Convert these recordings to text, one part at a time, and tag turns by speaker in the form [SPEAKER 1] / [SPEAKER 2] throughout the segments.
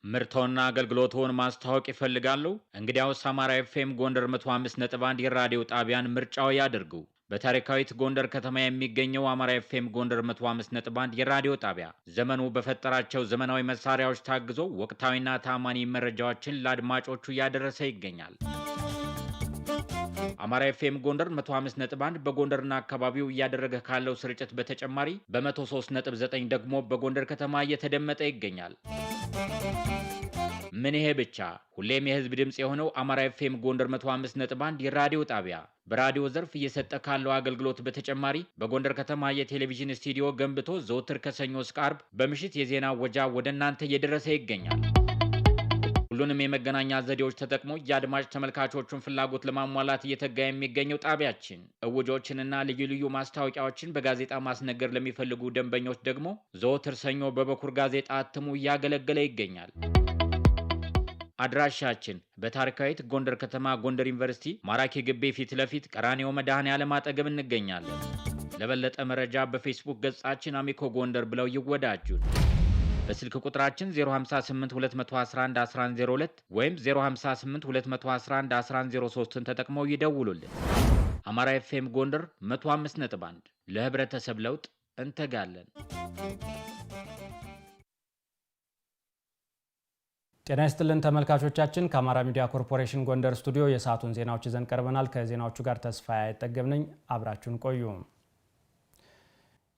[SPEAKER 1] ምርቶና አገልግሎቶን ማስተዋወቅ ይፈልጋሉ? እንግዲያውስ አማራ ኤፍኤም ጎንደር 105.1 የራዲዮ ጣቢያን ምርጫው ያድርጉ። በታሪካዊት ጎንደር ከተማ የሚገኘው አማራ ኤፍኤም ጎንደር 105.1 የራዲዮ ጣቢያ ዘመኑ በፈጠራቸው ዘመናዊ መሳሪያዎች ታግዞ ወቅታዊና ታማኒ መረጃዎችን ለአድማጮቹ እያደረሰ ይገኛል። አማራ ኤፍኤም ጎንደር 105.1 በጎንደርና አካባቢው እያደረገ ካለው ስርጭት በተጨማሪ በ103.9 ደግሞ በጎንደር ከተማ እየተደመጠ ይገኛል። ምን ይሄ ብቻ! ሁሌም የህዝብ ድምጽ የሆነው አማራ ኤፍኤም ጎንደር 105.1 የራዲዮ ጣቢያ በራዲዮ ዘርፍ እየሰጠ ካለው አገልግሎት በተጨማሪ በጎንደር ከተማ የቴሌቪዥን ስቱዲዮ ገንብቶ ዘወትር ከሰኞ እስከ ዓርብ በምሽት የዜና ወጃ ወደ እናንተ እየደረሰ ይገኛል። ሁሉንም የመገናኛ ዘዴዎች ተጠቅሞ የአድማጭ ተመልካቾቹን ፍላጎት ለማሟላት እየተጋ የሚገኘው ጣቢያችን እውጆችንና ልዩ ልዩ ማስታወቂያዎችን በጋዜጣ ማስነገር ለሚፈልጉ ደንበኞች ደግሞ ዘወትር ሰኞ በበኩር ጋዜጣ አትሙ እያገለገለ ይገኛል። አድራሻችን በታሪካዊት ጎንደር ከተማ ጎንደር ዩኒቨርሲቲ ማራኪ ግቢ ፊት ለፊት ቀራኒዮ መድኃኔዓለም አጠገብ እንገኛለን። ለበለጠ መረጃ በፌስቡክ ገጻችን አሚኮ ጎንደር ብለው ይወዳጁን። በስልክ ቁጥራችን 0582111102 ወይም 0582111103ን ተጠቅመው ይደውሉልን። አማራ ኤፍኤም ጎንደር 105.1 ለህብረተሰብ ለውጥ እንተጋለን።
[SPEAKER 2] ጤና ይስጥልን ተመልካቾቻችን፣ ከአማራ ሚዲያ ኮርፖሬሽን ጎንደር ስቱዲዮ የሰዓቱን ዜናዎች ይዘን ቀርበናል። ከዜናዎቹ ጋር ተስፋዬ አይጠገብነኝ፣ አብራችሁን ቆዩ።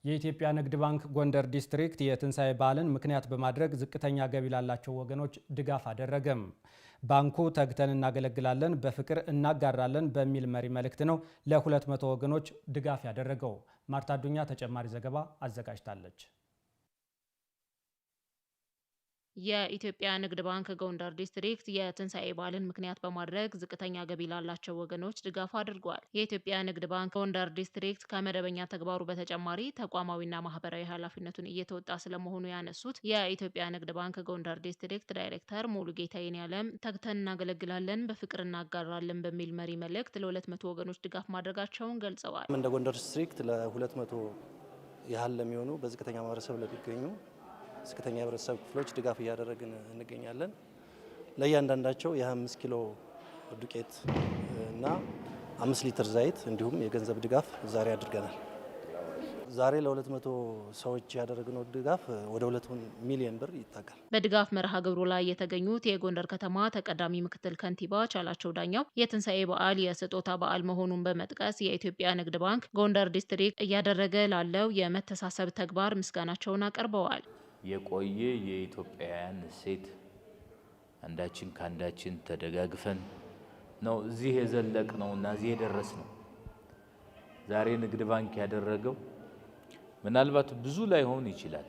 [SPEAKER 2] የኢትዮጵያ ንግድ ባንክ ጎንደር ዲስትሪክት የትንሳኤ በዓልን ምክንያት በማድረግ ዝቅተኛ ገቢ ላላቸው ወገኖች ድጋፍ አደረገም። ባንኩ ተግተን እናገለግላለን፣ በፍቅር እናጋራለን በሚል መሪ መልእክት ነው ለ200 ወገኖች ድጋፍ ያደረገው። ማርታ አዱኛ ተጨማሪ ዘገባ አዘጋጅታለች።
[SPEAKER 3] የኢትዮጵያ ንግድ ባንክ ጎንደር ዲስትሪክት የትንሳኤ በዓልን ምክንያት በማድረግ ዝቅተኛ ገቢ ላላቸው ወገኖች ድጋፍ አድርጓል። የኢትዮጵያ ንግድ ባንክ ጎንደር ዲስትሪክት ከመደበኛ ተግባሩ በተጨማሪ ተቋማዊና ማህበራዊ ኃላፊነቱን እየተወጣ ስለመሆኑ ያነሱት የኢትዮጵያ ንግድ ባንክ ጎንደር ዲስትሪክት ዳይሬክተር ሙሉጌታ የኔዓለም ተግተን እናገለግላለን፣ በፍቅር እናጋራለን በሚል መሪ መልእክት ለ200 ወገኖች ድጋፍ ማድረጋቸውን ገልጸዋል።
[SPEAKER 4] እንደ ጎንደር ዲስትሪክት ለ200 ያህል ለሚሆኑ በዝቅተኛ ማህበረሰብ ለሚገኙ ዝቅተኛ የህብረተሰብ ክፍሎች ድጋፍ እያደረግን እንገኛለን። ለእያንዳንዳቸው የ5 ኪሎ ዱቄት እና 5 ሊትር ዘይት እንዲሁም የገንዘብ ድጋፍ ዛሬ አድርገናል። ዛሬ ለ200 ሰዎች ያደረግነው ድጋፍ ወደ 2 ሚሊዮን ብር ይጠጋል።
[SPEAKER 3] በድጋፍ መርሃ ግብሩ ላይ የተገኙት የጎንደር ከተማ ተቀዳሚ ምክትል ከንቲባ ቻላቸው ዳኛው የትንሳኤ በዓል የስጦታ በዓል መሆኑን በመጥቀስ የኢትዮጵያ ንግድ ባንክ ጎንደር ዲስትሪክት እያደረገ ላለው የመተሳሰብ ተግባር ምስጋናቸውን አቀርበዋል።
[SPEAKER 5] የቆየ የኢትዮጵያውያን እሴት አንዳችን ካንዳችን ተደጋግፈን ነው እዚህ የዘለቅ ነው እና እዚህ የደረስ ነው። ዛሬ ንግድ ባንክ ያደረገው ምናልባት ብዙ ላይሆን ይችላል፣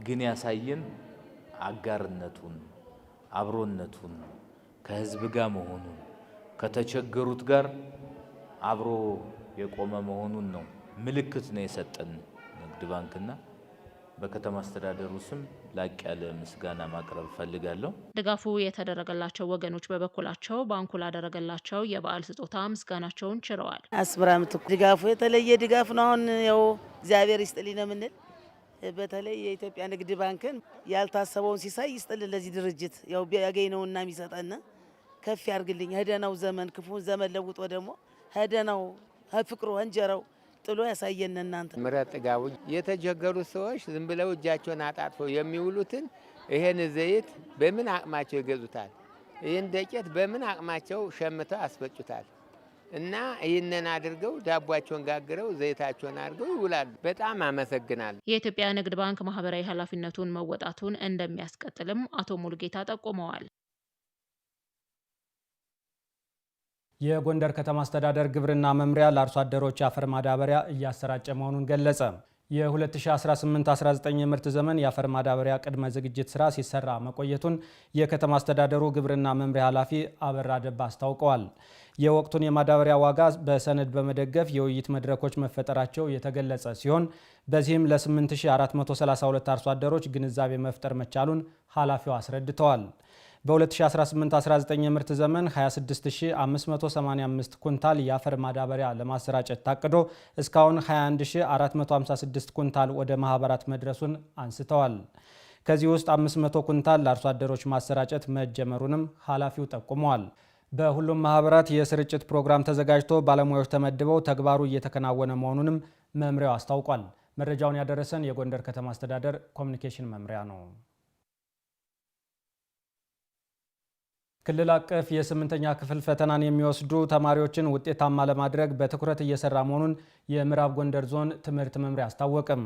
[SPEAKER 5] ግን ያሳየን አጋርነቱን፣ አብሮነቱን፣ ከህዝብ ጋር መሆኑን፣ ከተቸገሩት ጋር አብሮ የቆመ መሆኑን ነው ምልክት ነው የሰጠን ንግድ ባንክና በከተማ አስተዳደሩ ስም ላቅ ያለ ምስጋና ማቅረብ ፈልጋለሁ። ድጋፉ የተደረገላቸው ወገኖች በበኩላቸው ባንኩ ላደረገላቸው የበዓል ስጦታ ምስጋናቸውን ችረዋል።
[SPEAKER 6] አስብራምት ድጋፉ የተለየ ድጋፍ ነው። አሁን ያው እግዚአብሔር ይስጥልኝ ነው የምንል። በተለይ የኢትዮጵያ ንግድ ባንክን ያልታሰበውን ሲሳይ ይስጥልን። ለዚህ ድርጅት ያው ያገኘውና የሚሰጠን ከፍ ያርግልኝ። ሄደናው ዘመን ክፉን ዘመን ለውጦ ደግሞ ሄደናው ፍቅሩ እንጀራው ጥሎ ያሳየን። እናንተ
[SPEAKER 7] ምረት ጥጋቡ የተቸገሩ ሰዎች ዝም ብለው እጃቸውን አጣጥፈው የሚውሉትን ይሄን ዘይት በምን አቅማቸው ይገዙታል? ይሄን ዱቄት በምን አቅማቸው ሸምተው አስፈጩታል? እና ይህንን አድርገው ዳቧቸውን ጋግረው ዘይታቸውን አድርገው ይውላሉ። በጣም አመሰግናለሁ።
[SPEAKER 3] የኢትዮጵያ ንግድ ባንክ ማህበራዊ ኃላፊነቱን መወጣቱን እንደሚያስቀጥልም አቶ ሙሉጌታ ጠቁመዋል።
[SPEAKER 2] የጎንደር ከተማ አስተዳደር ግብርና መምሪያ ለአርሶ አደሮች የአፈር ማዳበሪያ እያሰራጨ መሆኑን ገለጸ። የ2018-19 የምርት ዘመን የአፈር ማዳበሪያ ቅድመ ዝግጅት ስራ ሲሰራ መቆየቱን የከተማ አስተዳደሩ ግብርና መምሪያ ኃላፊ አበራ ደባ አስታውቀዋል። የወቅቱን የማዳበሪያ ዋጋ በሰነድ በመደገፍ የውይይት መድረኮች መፈጠራቸው የተገለጸ ሲሆን በዚህም ለ8432 አርሶ አደሮች ግንዛቤ መፍጠር መቻሉን ኃላፊው አስረድተዋል። በ2018-19 የምርት ዘመን 26585 ኩንታል የአፈር ማዳበሪያ ለማሰራጨት ታቅዶ እስካሁን 21456 ኩንታል ወደ ማህበራት መድረሱን አንስተዋል። ከዚህ ውስጥ 500 ኩንታል ለአርሶ አደሮች ማሰራጨት መጀመሩንም ኃላፊው ጠቁመዋል። በሁሉም ማህበራት የስርጭት ፕሮግራም ተዘጋጅቶ ባለሙያዎች ተመድበው ተግባሩ እየተከናወነ መሆኑንም መምሪያው አስታውቋል። መረጃውን ያደረሰን የጎንደር ከተማ አስተዳደር ኮሚኒኬሽን መምሪያ ነው። ክልል አቀፍ የ8ኛ ክፍል ፈተናን የሚወስዱ ተማሪዎችን ውጤታማ ለማድረግ በትኩረት እየሰራ መሆኑን የምዕራብ ጎንደር ዞን ትምህርት መምሪያ አስታወቀም።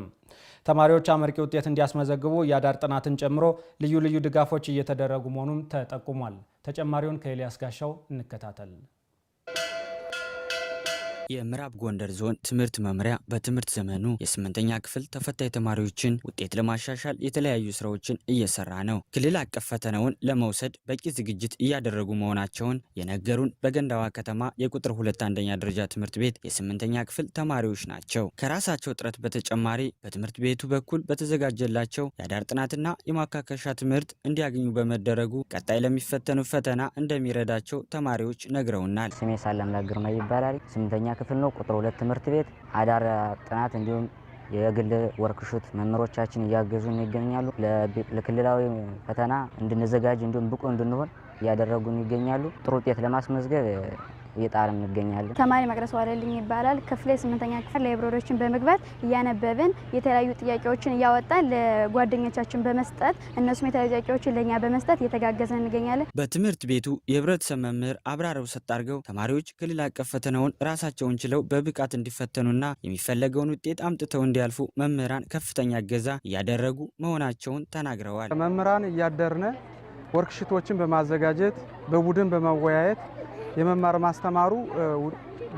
[SPEAKER 2] ተማሪዎች አመርቂ ውጤት እንዲያስመዘግቡ የአዳር ጥናትን ጨምሮ ልዩ ልዩ ድጋፎች እየተደረጉ መሆኑን ተጠቁሟል። ተጨማሪውን ከኤልያስ ጋሻው እንከታተል።
[SPEAKER 8] የምዕራብ ጎንደር ዞን ትምህርት መምሪያ በትምህርት ዘመኑ የ8ኛ ክፍል ተፈታኝ ተማሪዎችን ውጤት ለማሻሻል የተለያዩ ስራዎችን እየሰራ ነው። ክልል አቀፍ ፈተናውን ለመውሰድ በቂ ዝግጅት እያደረጉ መሆናቸውን የነገሩን በገንዳዋ ከተማ የቁጥር 2 አንደኛ ደረጃ ትምህርት ቤት የ8ኛ ክፍል ተማሪዎች ናቸው። ከራሳቸው ጥረት በተጨማሪ በትምህርት ቤቱ በኩል በተዘጋጀላቸው የአዳር ጥናትና የማካከሻ ትምህርት እንዲያገኙ በመደረጉ ቀጣይ ለሚፈተኑ ፈተና እንደሚረዳቸው ተማሪዎች ነግረውናል።
[SPEAKER 9] ስሜ ሳለም ግርማ ይባላል። 8ኛ ክፍል ነው። ቁጥር 2 ትምህርት ቤት አዳር ጥናት እንዲሁም የግል ወርክሾት መምህሮቻችን እያገዙን ይገኛሉ። ለክልላዊ ፈተና እንድንዘጋጅ እንዲሁም ብቁ እንድንሆን እያደረጉን ይገኛሉ። ጥሩ ውጤት ለማስመዝገብ እየጣርን እንገኛለን።
[SPEAKER 10] ተማሪ መቅደስ ዋለልኝ ይባላል። ክፍሌ 8ኛ ክፍል ላይብረሪዎችን በመግባት እያነበብን የተለያዩ ጥያቄዎችን እያወጣን ለጓደኞቻችን በመስጠት እነሱም የተለያዩ ጥያቄዎችን ለኛ በመስጠት እየተጋገዘን እንገኛለን።
[SPEAKER 8] በትምህርት ቤቱ የህብረተሰብ መምህር አብራረው ሰጣርገው ተማሪዎች ክልል አቀፍ ፈተናውን ራሳቸውን ችለው በብቃት እንዲፈተኑና የሚፈለገውን ውጤት አምጥተው እንዲያልፉ መምህራን ከፍተኛ እገዛ እያደረጉ መሆናቸውን ተናግረዋል።
[SPEAKER 11] መምህራን እያደርነ ወርክሽቶችን በማዘጋጀት በቡድን በመወያየት የመማር ማስተማሩ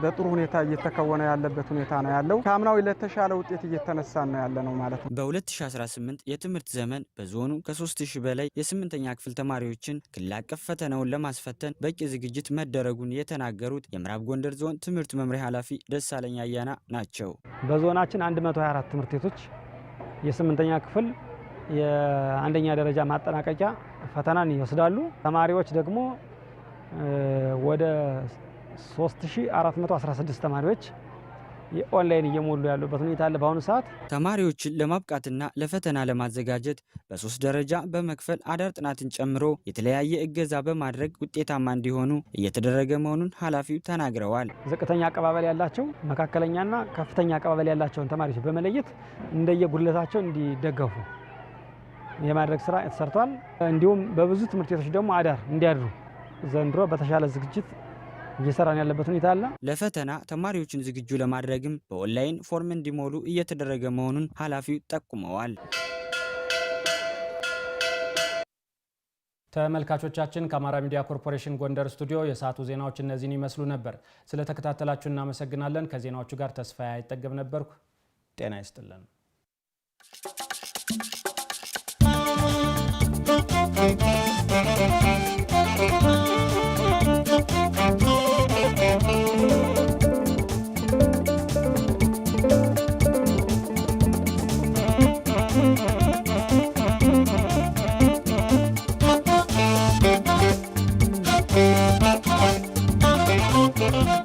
[SPEAKER 11] በጥሩ ሁኔታ እየተከወነ ያለበት ሁኔታ ነው ያለው። ከአምናው ለተሻለ ውጤት እየተነሳ ነው ያለ ነው ማለት ነው።
[SPEAKER 8] በ2018 የትምህርት ዘመን በዞኑ ከ3000 በላይ የ8ኛ ክፍል ተማሪዎችን ክልል አቀፍ ፈተናውን ለማስፈተን በቂ ዝግጅት መደረጉን የተናገሩት የምዕራብ ጎንደር ዞን ትምህርት መምሪያ ኃላፊ ደሳለኝ አያና ናቸው።
[SPEAKER 12] በዞናችን 124 ትምህርት ቤቶች የ8ኛ ክፍል የአንደኛ ደረጃ ማጠናቀቂያ ፈተናን ይወስዳሉ። ተማሪዎች ደግሞ ወደ 3416 ተማሪዎች የኦንላይን እየሞሉ ያሉበት ሁኔታ አለ። በአሁኑ ሰዓት
[SPEAKER 8] ተማሪዎችን ለማብቃትና ለፈተና ለማዘጋጀት በ3 ደረጃ በመክፈል አዳር ጥናትን ጨምሮ የተለያየ እገዛ በማድረግ ውጤታማ እንዲሆኑ እየተደረገ መሆኑን ኃላፊው ተናግረዋል።
[SPEAKER 12] ዝቅተኛ አቀባበል ያላቸው፣ መካከለኛና ከፍተኛ አቀባበል ያላቸውን ተማሪዎች በመለየት እንደየጉድለታቸው እንዲደገፉ የማድረግ ስራ ተሰርቷል። እንዲሁም በብዙ ትምህርት ቤቶች ደግሞ አዳር እንዲያድሩ ዘንድሮ በተሻለ ዝግጅት እየሰራን ያለበት ሁኔታ አለ።
[SPEAKER 8] ለፈተና ተማሪዎችን ዝግጁ ለማድረግም በኦንላይን ፎርም እንዲሞሉ እየተደረገ መሆኑን ኃላፊው ጠቁመዋል።
[SPEAKER 2] ተመልካቾቻችን ከአማራ ሚዲያ ኮርፖሬሽን ጎንደር ስቱዲዮ የሰዓቱ ዜናዎች እነዚህን ይመስሉ ነበር። ስለተከታተላችሁ እናመሰግናለን። ከዜናዎቹ ጋር ተስፋዬ አይጠገብ ነበርኩ። ጤና ይስጥልን።
[SPEAKER 13] Thank you.